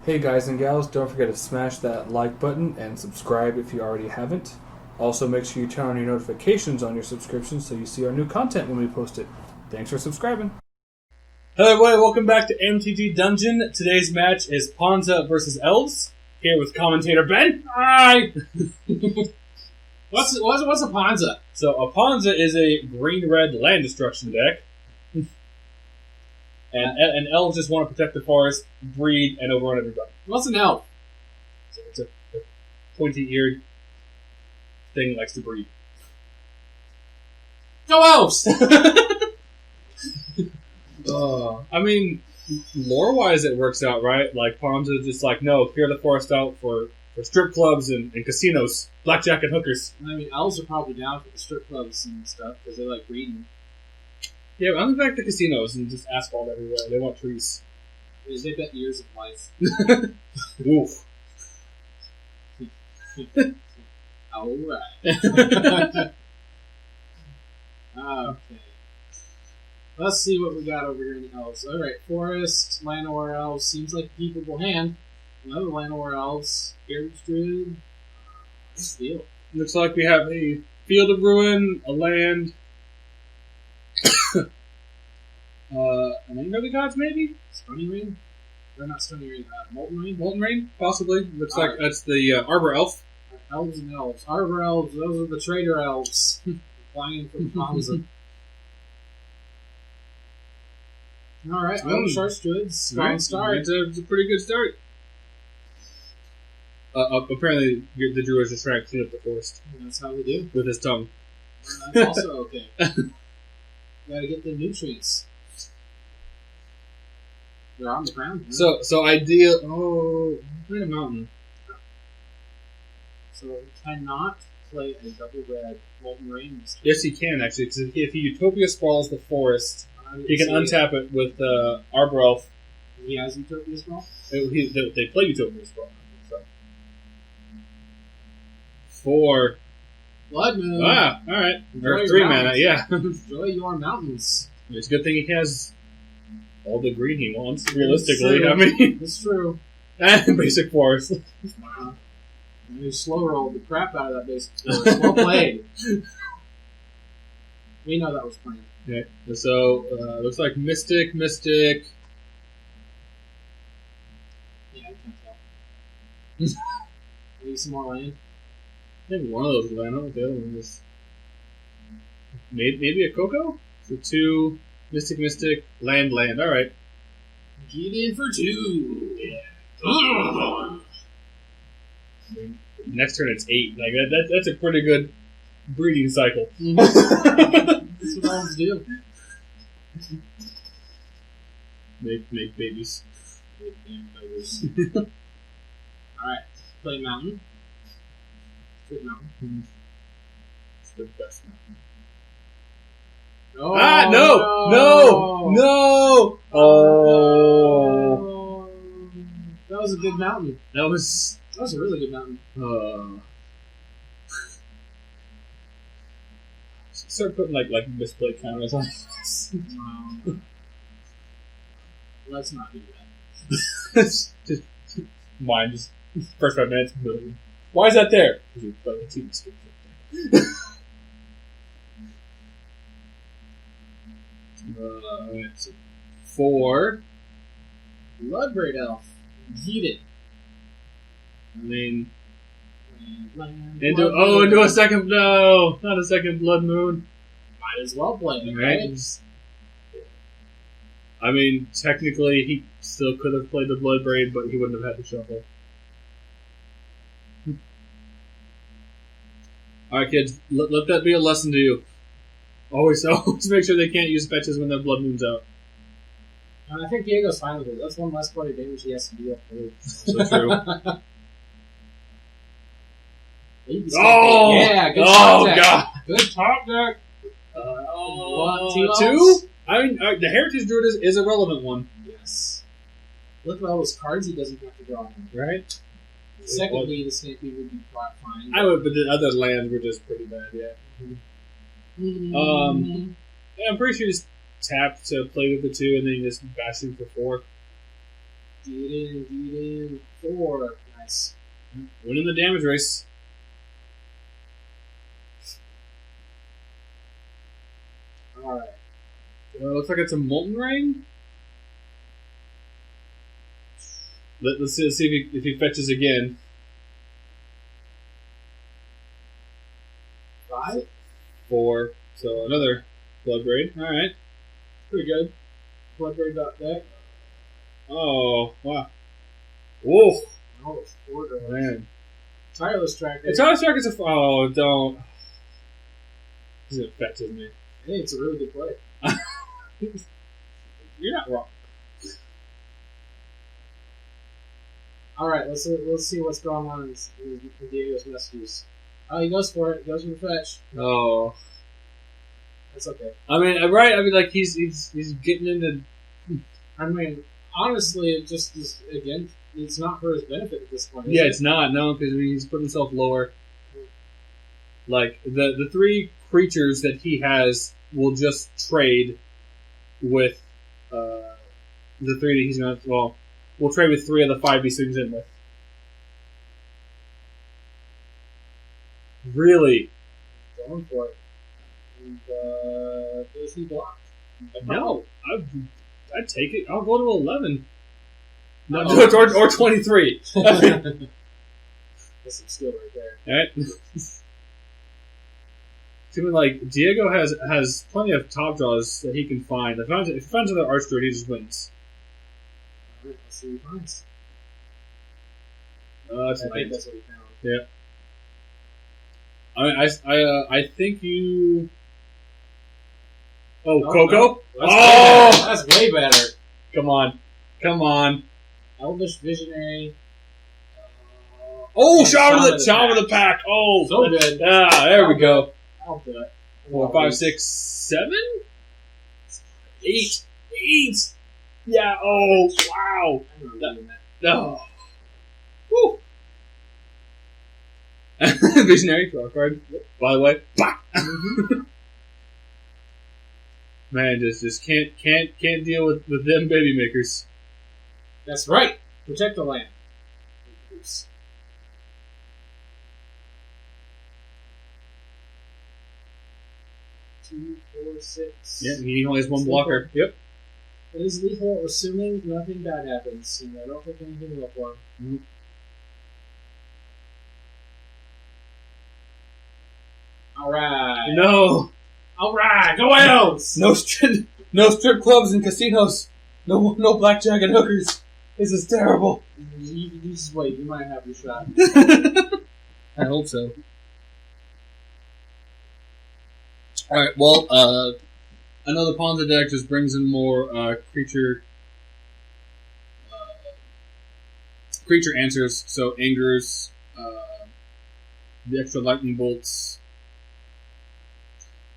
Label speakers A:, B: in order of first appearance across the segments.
A: Hey guys and gals, don't forget to smash that like button and subscribe if you already haven't. Also, make sure you turn on your notifications on your subscription so you see our new content when we post it. Thanks for subscribing.
B: Hello everybody, welcome back to MTG Dungeon. Today's match is Ponza versus Elves. Here with commentator Ben.
C: Hi! What's a ponza?
B: So a Ponza is a green-red land destruction deck. And elves just want to protect the forest, breed, and overrun everybody.
C: What's an elf?
B: So it's a pointy-eared thing that likes to breed.
C: Go elves!
B: I mean, lore-wise it works out, right? Like, Ponza is just like, no, clear the forest out for strip clubs and casinos, blackjack and hookers.
C: I mean, elves are probably down for the strip clubs and stuff because they like breeding.
B: Yeah, but I'm back to casinos and just asphalt everywhere. They want trees.
C: Because they bet years of life.
B: Oof.
C: Alright. Okay. Let's see what we got over here in the elves. Alright, Forest, Llanowar Elves, seems like a keepable hand. Another Llanowar Elves, Heritage Druid. Steal.
B: Looks like we have a Field of Ruin, a land, an Anger of the Gods, maybe?
C: Stony Ring? Or not Stony Ring, Molten Ring?
B: Molten Rain, possibly. Looks like
C: Alright.
B: that's the Arbor Elf.
C: Elves and elves. Arbor elves, those are the trader elves. Flying from Ponza. Alright, well, Sharks Druids. Strong start.
B: It's a pretty good start. Apparently, the druid is just trying to clean up the forest
C: That's how we do.
B: with his tongue.
C: That's also okay. Gotta get the nutrients. They're on the ground. Huh?
B: So ideal. Oh, kind of mountain.
C: So we cannot play a double red Molten Rain this turn.
B: Yes, he can actually. Because if he Utopia sprawls the forest, he can untap it with Arbor Elf.
C: He has Utopia as well?
B: They play Utopia sprawl. So 4.
C: Blood Moon.
B: Ah, all right.
C: Enjoy
B: Or
C: your
B: 3 mana.
C: mountains.
B: Yeah.
C: Enjoy your mountains.
B: It's a good thing he has all the green he wants. Realistically,
C: True.
B: I mean,
C: It's true.
B: and basic forest.
C: You slow rolled the crap out of that basic force. Well played. We know that was planned.
B: Okay. So looks like Mystic.
C: Yeah, I can't tell. Maybe some more land.
B: I think one of those is land. I don't know what the other one is. Maybe a Coco? So 2 Mystic, land. All right.
C: Get in for 2.
B: Yeah. I mean, next turn it's 8. Like that's a pretty good breeding cycle.
C: That's what elves do.
B: Make babies.
C: Alright, play mountain. Good mountain.
B: It's the best mountain.
C: Oh,
B: No! Oh.
C: That was a good mountain.
B: That was
C: That was a really good mountain.
B: Start putting like misplay counters on.
C: Let's not do
B: Just mine. Just first 5 minutes. Why is that there? Alright, so 4.
C: that. Bloodbraid Elf. Eat it.
B: I mean,
C: Land,
B: into a second. No, not a second Blood Moon.
C: Might as well play it,
B: Right.
C: right?
B: I mean, technically, he still could have played the Bloodbraid, but he wouldn't have had to shuffle. Alright, kids, let that be a lesson to you. Always make sure they can't use fetches when their Blood Moon's out.
C: And I think Diego's fine with it. That's one less bloody damage he has to deal with.
B: So true.
C: Oh! Yeah, good
B: Oh,
C: top deck.
B: God!
C: Good top deck. What,
B: 2? I mean, the Heritage Druid is a relevant one.
C: Yes. Look at all those cards he doesn't have to draw in.
B: Right?
C: Secondly, the Snappy would be fine.
B: I would, but the other lands were just pretty bad, yeah. Yeah, I'm pretty sure you just tap to play with the 2 and then you just bash him for 4.
C: Get in. 4. Nice.
B: Winning the damage race.
C: Alright.
B: Looks like it's a Molten Rain. Let's see if he fetches again.
C: 5?
B: 4. So another Blood Braid. Alright.
C: Pretty good. Blood Braid deck.
B: Oh, wow. Whoa.
C: Oh, it's 4 dollars.
B: Man.
C: Tireless Tracker.
B: It's always like it's a. Oh, don't. This affected me.
C: I think it's a really good play.
B: You're not wrong.
C: Alright, let's see what's going on in Diego's messages. Oh, he goes for it. He goes for the fetch.
B: Oh.
C: That's okay.
B: I mean, right? I mean, like, he's getting into.
C: I mean, honestly, it just is, again, it's not for his benefit at this point.
B: Yeah, it's not, no, because he's put himself lower. Like, the 3 creatures that he has will just trade with the 3 that he's going to. Well, we'll trade with 3 of the 5 he swings in with. Really?
C: Going for it. And, does he block?
B: No. I'd take it. I'll go to 11. No,
C: Oh.
B: or 23.
C: That's some skill right there.
B: Alright. Seeming like Diego has plenty of top draws that he can find. If he finds another Archdruid, he just wins.
C: Alright, let's see what he finds.
B: It's
C: I
B: late.
C: think that's what he found.
B: Yeah. I think you. Oh, Coco!
C: No, that's way better.
B: Come on!
C: Elvish Visionary.
B: Oh, Shaman of the Pack! Oh,
C: So good.
B: There we go.
C: I'll do it.
B: 4, 5, 6, 7, 8. Yeah. Oh, wow.
C: I remember doing that.
B: No. Woo. Visionary draw card. By the way, man, just can't deal with them baby makers.
C: That's right. Protect the land. Oops. Two, 4, 6.
B: Yeah, he only has 1 blocker. Yep.
C: It is lethal, assuming nothing bad happens. And I don't think anything will for him.
B: Mm-hmm.
C: Alright.
B: No.
C: Alright, go elves!
B: No strip clubs and casinos. No blackjack and hookers. This is terrible.
C: You just wait, you might have your shot.
B: I hope so. Alright, well, another Ponza deck just brings in more creature answers. So Angers, the extra lightning bolts.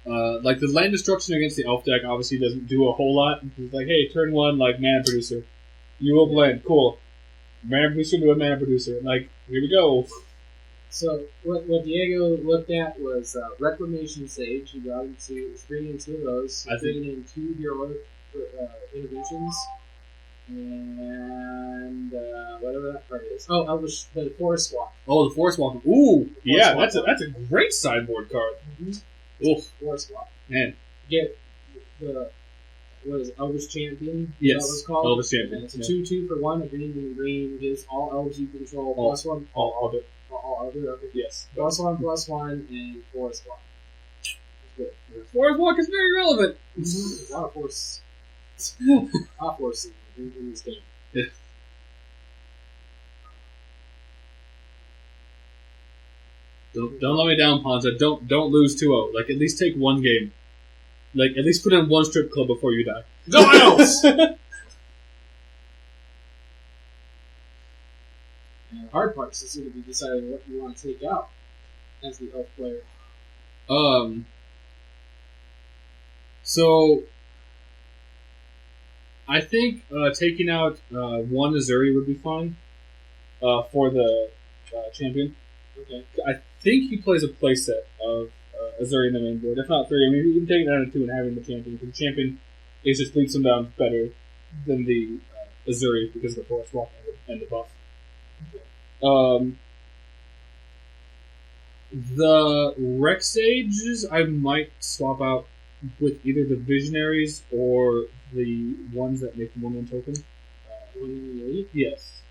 B: Like the land destruction against the elf deck obviously doesn't do a whole lot. It's like, hey, turn 1, like mana producer. You will blend, cool. Mana producer to a mana producer. Like, here we go.
C: So, what Diego looked at was Reclamation Sage. He brought him to bringing 2 of those. Bringing in 2 heroic interventions. And whatever that card is. Oh, Elvish, the Forest Walk.
B: Oh, the Forest Walk. Ooh, yeah,
C: Walk.
B: that's a great sideboard card.
C: Mm-hmm.
B: Oof,
C: Forest Walk.
B: man.
C: Get the, what is it, Elvish Champion?
B: Yes,
C: Is that what it's called?
B: Elvish Champion.
C: And it's a
B: Yeah.
C: 2/2 for 1, a green and a green. Gives all elves you control
B: All.
C: +1.
B: All of it.
C: All other, okay.
B: Yes.
C: +1/+1 and Forest Walk. That's good.
B: Forest Walk is very relevant.
C: There's a lot of force. A lot of force in this game.
B: Yeah. Don't let me down, Ponza. Don't lose 2-0. Like, at least take 1 game. Like, at least put in 1 strip club before you die.
C: Go elves! And the hard part is going to be deciding what you want to take out as the elf player.
B: So I think taking out 1 Azuri would be fine for the champion.
C: Okay.
B: I think he plays a playset of Azuri in the main board. If not 3, I mean, you can take it down to 2 and having the champion. Because the champion is just leaps them down better than the Azuri because of the forest walk and the buff. The Rex Sages I might swap out with either the Visionaries or the ones that make 1/1 token.
C: When you leave?
B: Yes.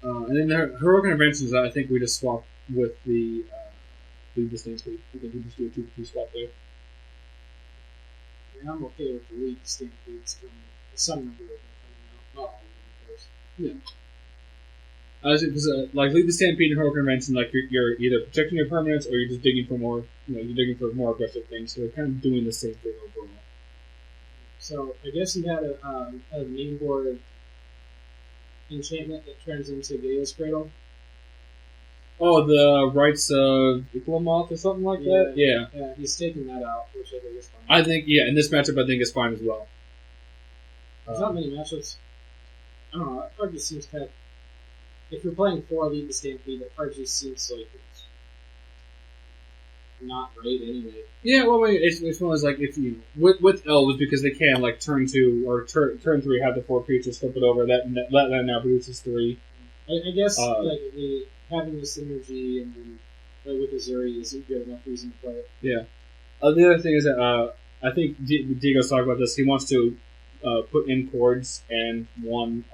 B: And then the Heroic Interventions, I think we just swap with the Lead the Stampede. I think we just do a 2-2 swap there.
C: Yeah, I'm okay with the lead stampedes coming. Some number of them coming out. Not all of them, of course.
B: Yeah. Because like Lead the Stampede and Heroic Intervention, like you're either protecting your permanents or you're just digging for more. You're digging for more aggressive things. So they're kind of doing the same thing overall.
C: So I guess you had a main board enchantment that turns into Gale's Cradle.
B: Oh, the Rites of Ikulamoth or something like that? Yeah.
C: Yeah, he's taking that out, which I think is fine.
B: I think, in this matchup, I think is fine as well.
C: There's not many matchups. I don't know, that card just seems kind of... If you're playing 4 Lead the Stampede, that card just seems like it's not great anyway.
B: Yeah, well, it's one of those, like, if you... With elves, because they can, like, turn 2 or turn 3 have the 4 creatures, flip it over, that now produces 3.
C: I guess, having the synergy and then with Azuri isn't good enough reason to play it.
B: Yeah. The other thing is that I think Diego's talking about this. He wants to put in chords and 1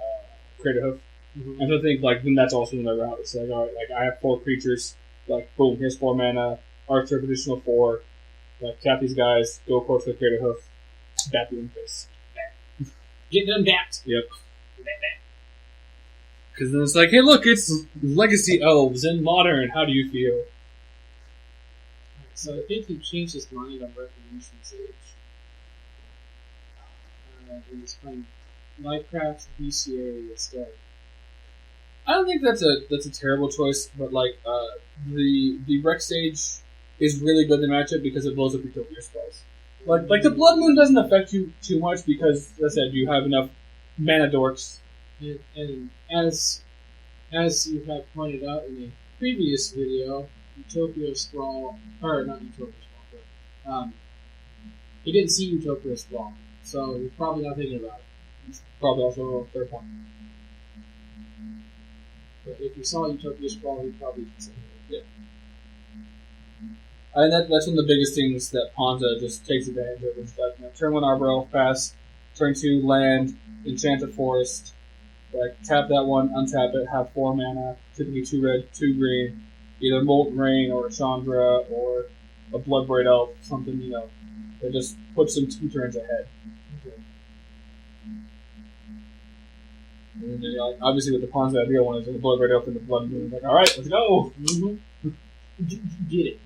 B: Crater Hoof. Mm-hmm. And so I think then that's also another route. It's like, all right, I have 4 creatures. Boom, here's 4 mana. Archer of additional 4. Tap these guys. Go chords for Crater Hoof. Bat the face.
C: Get them backed.
B: Yep. Because then it's like, hey, look, it's Legacy Elves in Modern. How do you feel?
C: So I think he changed his mind on Recognition Sage. He's playing Lifecraft BCA instead.
B: I don't think that's a terrible choice, but the Rex Sage is really good in the matchup because it blows up Utopia spells. Like the Blood Moon doesn't affect you too much because, as I said, you have enough mana dorks.
C: And as you have pointed out in a previous video, Utopia Sprawl, or not Utopia Sprawl, but he didn't see Utopia Sprawl, so he's probably not thinking about it.
B: It's probably also a fair point.
C: But if he saw Utopia Sprawl, he'd probably consider it.
B: Yeah. I think that's one of the biggest things that Ponza just takes advantage of. Is turn 1 Arbor Elf pass, turn 2 land, enchant a forest. Tap that one, untap it, have 4 mana, typically 2 red, 2 green, either Molten Rain or a Chandra or a Bloodbraid Elf, something, that just puts them 2 turns ahead. Okay. And then, obviously with the Ponza idea one is the Bloodbraid Elf and the Blood Moon. Alright, let's go!
C: Mm-hmm. Get it.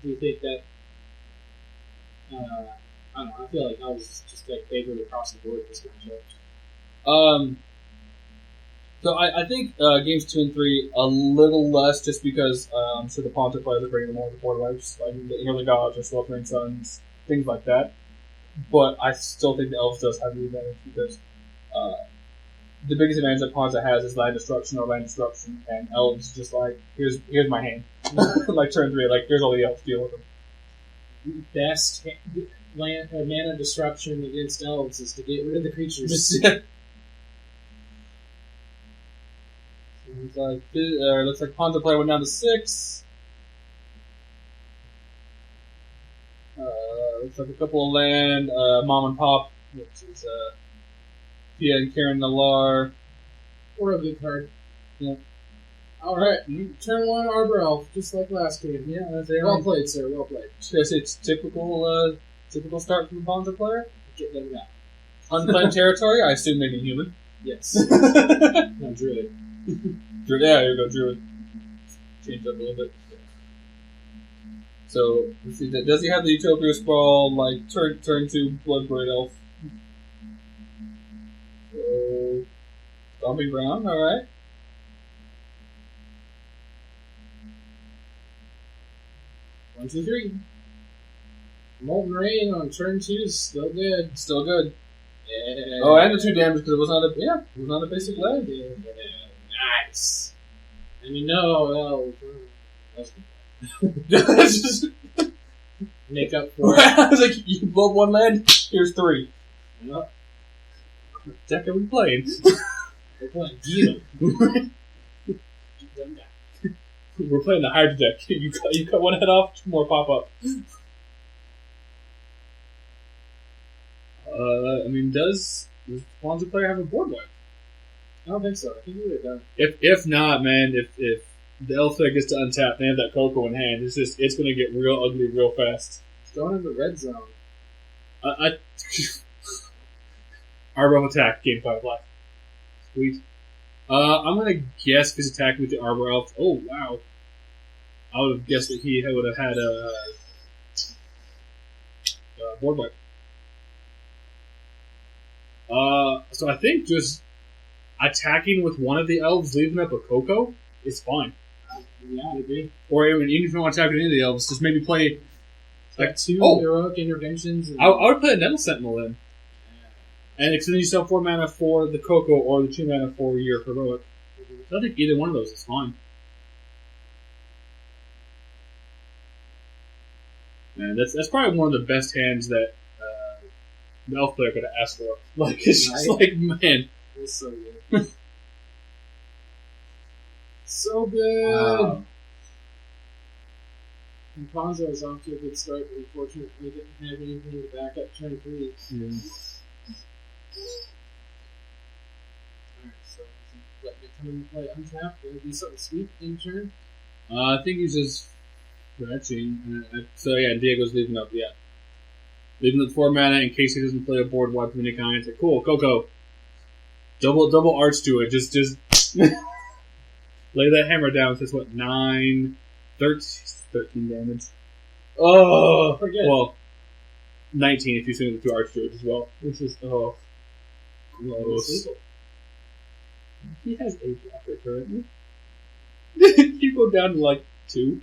C: Do you think that I don't know, I feel like I was just favored across the board this matchup.
B: So I think games 2 and 3 a little less just because I'm sure the Ponza players are bringing more of the board wipes, like the Early Gods or Sweltering Suns, things like that. But I still think the Elves does have the advantage because the biggest advantage that Ponza has is land destruction or land disruption, and Elves just here's my hand. Turn 3, here's all the Elves, deal with them.
C: Best land or mana disruption against Elves is to get rid of the creatures.
B: Looks like Ponza player went down to 6. Looks like a couple of land, Mom and Pop, which is Pia and Karen Nalar.
C: Or a good card.
B: Yeah.
C: Alright, turn 1 Arbor Elf, just like last game.
B: Yeah, that's it.
C: Well played, sir, well played.
B: It's typical start from the Ponza player.
C: Get them back.
B: Unclaimed territory, I assume maybe human.
C: Yes. No, Druid.
B: Yeah, here we go, Druid. Change up a little bit. So, let's see, does he have the Utopia Sprawl, turn 2 Bloodbraid Elf? So, Zombie Brown, alright.
C: One, two, three. Molten Rain on turn 2 is still good.
B: Still good.
C: Yeah.
B: Oh, and the 2 damage because it was not a basic land.
C: Yeah. Nice. And you know, well, that's
B: Just-
C: make up for it.
B: I was like, you blow one land, here's 3.
C: Yep.
B: What deck are we playing?
C: We're playing Deal.
B: We're playing the Hydra deck. You cut one head off, 2 more pop up. I mean, does the Ponza player have a board wipe?
C: I don't think so. I think we're done.
B: If not, man, if the elf player gets to untap and they have that Coco in hand, it's gonna get real ugly real fast.
C: It's going in the red zone.
B: Arbor attack, game 5 life. Sweet. I'm gonna guess if he's attacking with the Arbor Elf. Oh wow! I would have guessed that he would have had a board wipe. So I think just attacking with one of the elves, leaving up a Coco, is fine.
C: Yeah, I agree.
B: Or even if you don't want to attack with any of the elves, just maybe play.
C: Like 2
B: Oh.
C: heroic interventions. And
B: I would play a Nettle Sentinel then. And extend yourself 4 mana for the Coco or the 2 mana for your heroic. I think either one of those is fine. Man, that's probably one of the best hands that the elf player could have asked for. Like, it's just
C: Right?
B: like, man.
C: It's so good. So good! And Ponzo is off to a good start, but unfortunately didn't have anything to back up turn 3.
B: Yeah.
C: Alright, so let me come and play untap. Gonna do something sweet in turn.
B: I think he's just scratching. So yeah, Diego's leaving up, yeah. Leaving up 4 mana in case he doesn't play a board wipe of any kind. It's like, cool, Coco. Double arch to it. Just lay that hammer down. Says what, 9, 13 damage. Oh,
C: Forget.
B: well, 19 if you swing the 2 arch to it as well. This is gross. He has a blocker currently. You go down to like 2.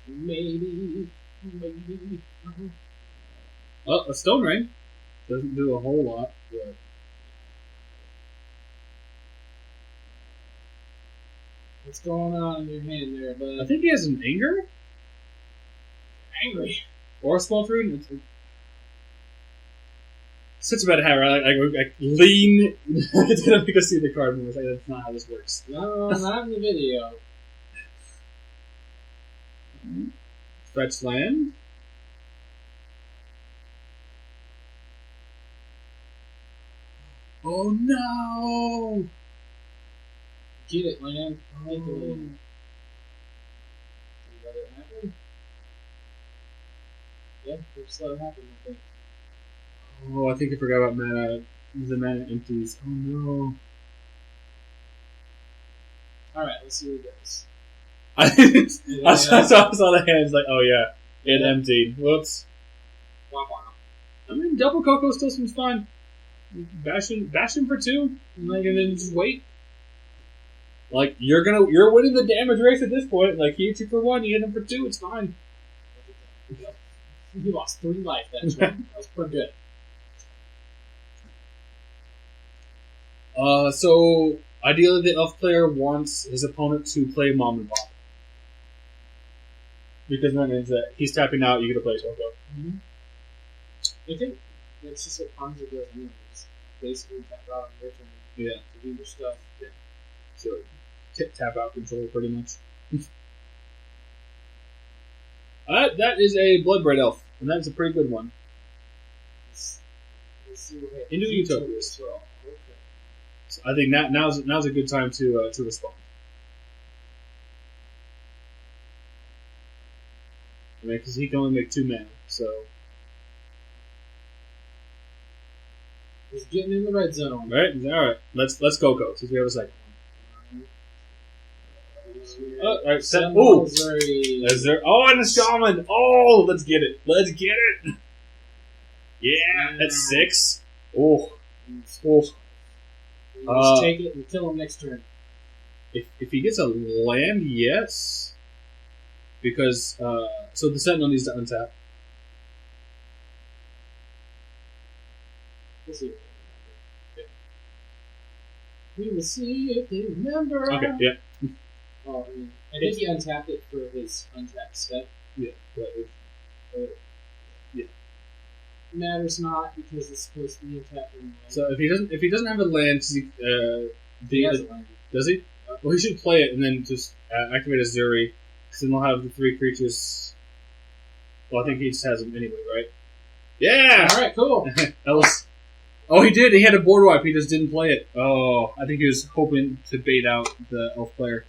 C: Maybe.
B: Oh, a Stone Ring. Doesn't do a whole lot, but...
C: What's going on in your hand there, bud?
B: I think he has an Anger?
C: Angry.
B: Or a Sweltering? Such a bad hat, right? I lean to make us see the card and I was like, that's not how this works.
C: No, not in the video.
B: Fetch land. Oh no!
C: Get it, man. Make it in. Let it happen. Yeah, just let it happen, I think.
B: Oh, I think I forgot about mana. The mana empties. Oh no.
C: Alright, let's see what it does.
B: I saw the hands like, oh yeah, it emptied. Whoops.
C: Wah, wah.
B: I mean, double Coco still seems fine. Bash him for 2, like, and then just wait. Like, you're winning the damage race at this point. Like, he hits you for 1, you hit him for 2, it's fine.
C: You lost 3 life that turn. That was pretty good.
B: So ideally the elf player wants his opponent to play Mom and Pop. Because that means that he's tapping out, you get to play Coco.
C: Mm-hmm. I think that's just what Ponza does anyways. Basically tap out on your turn
B: Yeah.
C: to do your stuff.
B: Yeah. So tap out control pretty much. That is a Bloodbraid Elf, and that's a pretty good one.
C: Let's see what happens.
B: Into the Utopias.
C: Well, okay.
B: So I think now's a good time to respond. I mean, because he can only make 2 mana, so
C: He's getting in the red zone.
B: all right. Let's go since we have a second one. All right, set. Oh, is there? Oh, and a shaman. Oh, let's get it. Yeah, that's 6. Oh.
C: Let's take it and kill him next turn.
B: If he gets a land, yes. Because so the Sentinel needs to untap.
C: We'll see. We will see if they remember.
B: Okay, yeah.
C: Oh, I mean, I think he untapped it for his untapped step.
B: Yeah.
C: Matters not because it's supposed to be untapped anyway.
B: So if he doesn't have a land,
C: He has a land.
B: does he? Well, he should play it and then just activate a Zuri, because then he'll have the 3 creatures. Well, I think he just has them anyway, right? Yeah!
C: Alright, cool.
B: That was... Oh, he did! He had a board wipe, he just didn't play it. Oh, I think he was hoping to bait out the elf player.